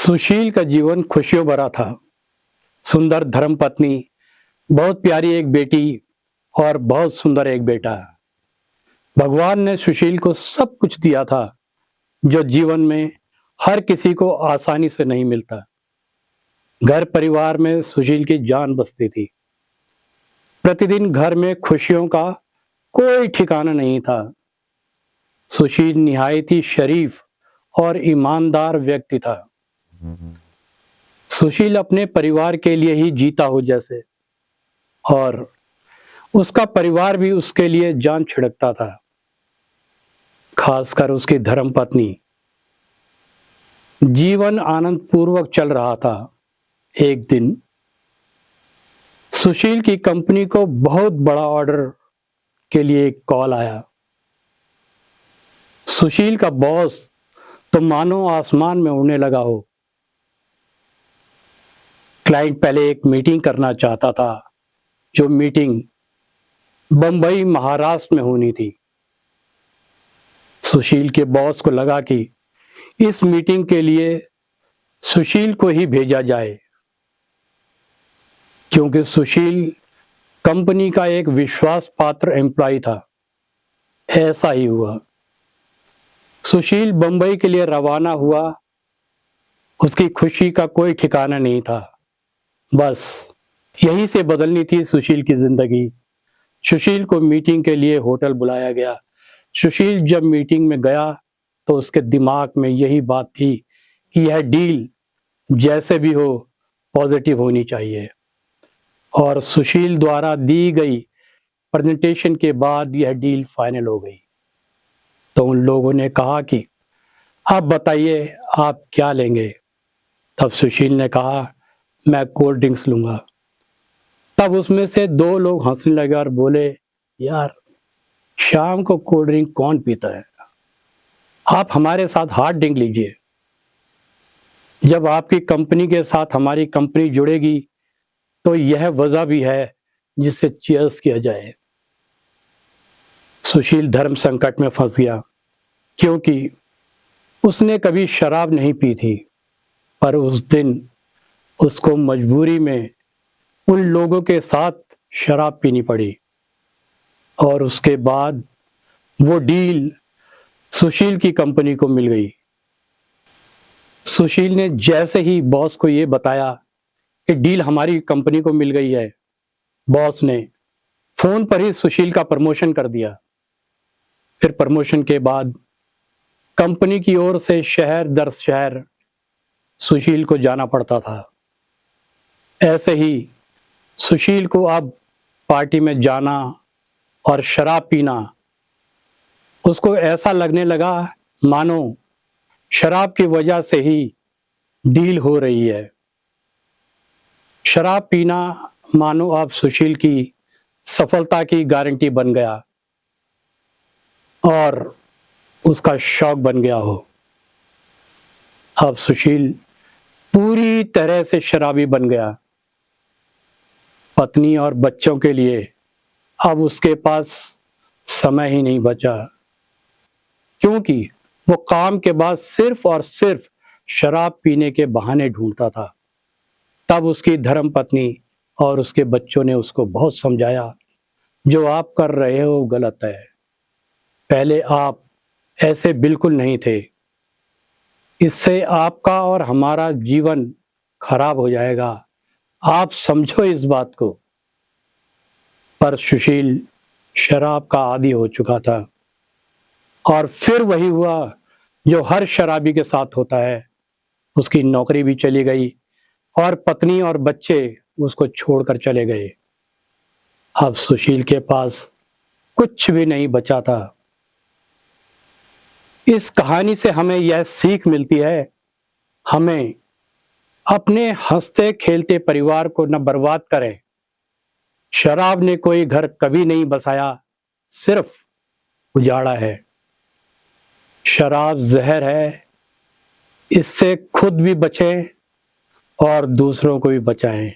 सुशील का जीवन खुशियों भरा था। सुंदर धर्मपत्नी, बहुत प्यारी एक बेटी और बहुत सुंदर एक बेटा। भगवान ने सुशील को सब कुछ दिया था जो जीवन में हर किसी को आसानी से नहीं मिलता। घर परिवार में सुशील की जान बसती थी। प्रतिदिन घर में खुशियों का कोई ठिकाना नहीं था। सुशील निहायत ही शरीफ और ईमानदार व्यक्ति था। सुशील अपने परिवार के लिए ही जीता हो जैसे, और उसका परिवार भी उसके लिए जान छिड़कता था, खासकर उसकी धर्मपत्नी। जीवन आनंद पूर्वक चल रहा था। एक दिन सुशील की कंपनी को बहुत बड़ा ऑर्डर के लिए एक कॉल आया। सुशील का बॉस तो मानो आसमान में उड़ने लगा हो। क्लाइंट पहले एक मीटिंग करना चाहता था, जो मीटिंग बंबई महाराष्ट्र में होनी थी। सुशील के बॉस को लगा कि इस मीटिंग के लिए सुशील को ही भेजा जाए, क्योंकि सुशील कंपनी का एक विश्वास पात्र एम्प्लॉय था। ऐसा ही हुआ। सुशील बंबई के लिए रवाना हुआ। उसकी खुशी का कोई ठिकाना नहीं था। बस यहीं से बदलनी थी सुशील की जिंदगी। सुशील को मीटिंग के लिए होटल बुलाया गया। सुशील जब मीटिंग में गया तो उसके दिमाग में यही बात थी कि यह डील जैसे भी हो पॉजिटिव होनी चाहिए। और सुशील द्वारा दी गई प्रेजेंटेशन के बाद यह डील फाइनल हो गई। तो उन लोगों ने कहा कि आप बताइए आप क्या लेंगे। तब सुशील ने कहा, मैं कोल्ड ड्रिंक्स लूंगा। तब उसमें से दो लोग हंसने लगे और बोले, यार शाम को कोल्ड ड्रिंक कौन पीता है, आप हमारे साथ हार्ड ड्रिंक लीजिए। जब आपकी कंपनी के साथ हमारी कंपनी जुड़ेगी तो यह वजह भी है जिससे चीयर्स किया जाए। सुशील धर्म संकट में फंस गया, क्योंकि उसने कभी शराब नहीं पी थी, पर उस दिन उसको मजबूरी में उन लोगों के साथ शराब पीनी पड़ी। और उसके बाद वो डील सुशील की कंपनी को मिल गई। सुशील ने जैसे ही बॉस को ये बताया कि डील हमारी कंपनी को मिल गई है, बॉस ने फोन पर ही सुशील का प्रमोशन कर दिया। फिर प्रमोशन के बाद कंपनी की ओर से शहर दर शहर सुशील को जाना पड़ता था। ऐसे ही सुशील को अब पार्टी में जाना और शराब पीना उसको ऐसा लगने लगा मानो शराब की वजह से ही डील हो रही है। शराब पीना मानो अब सुशील की सफलता की गारंटी बन गया और उसका शौक बन गया हो। अब सुशील पूरी तरह से शराबी बन गया। पत्नी और बच्चों के लिए अब उसके पास समय ही नहीं बचा, क्योंकि वो काम के बाद सिर्फ और सिर्फ शराब पीने के बहाने ढूंढता था। तब उसकी धर्मपत्नी और उसके बच्चों ने उसको बहुत समझाया, जो आप कर रहे हो गलत है। पहले आप ऐसे बिल्कुल नहीं थे। इससे आपका और हमारा जीवन खराब हो जाएगा। आप समझो इस बात को। पर सुशील शराब का आदी हो चुका था। और फिर वही हुआ जो हर शराबी के साथ होता है। उसकी नौकरी भी चली गई और पत्नी और बच्चे उसको छोड़कर चले गए। अब सुशील के पास कुछ भी नहीं बचा था। इस कहानी से हमें यह सीख मिलती है, हमें अपने हंसते खेलते परिवार को न बर्बाद करें। शराब ने कोई घर कभी नहीं बसाया, सिर्फ उजाड़ा है। शराब जहर है, इससे खुद भी बचें और दूसरों को भी बचाएं।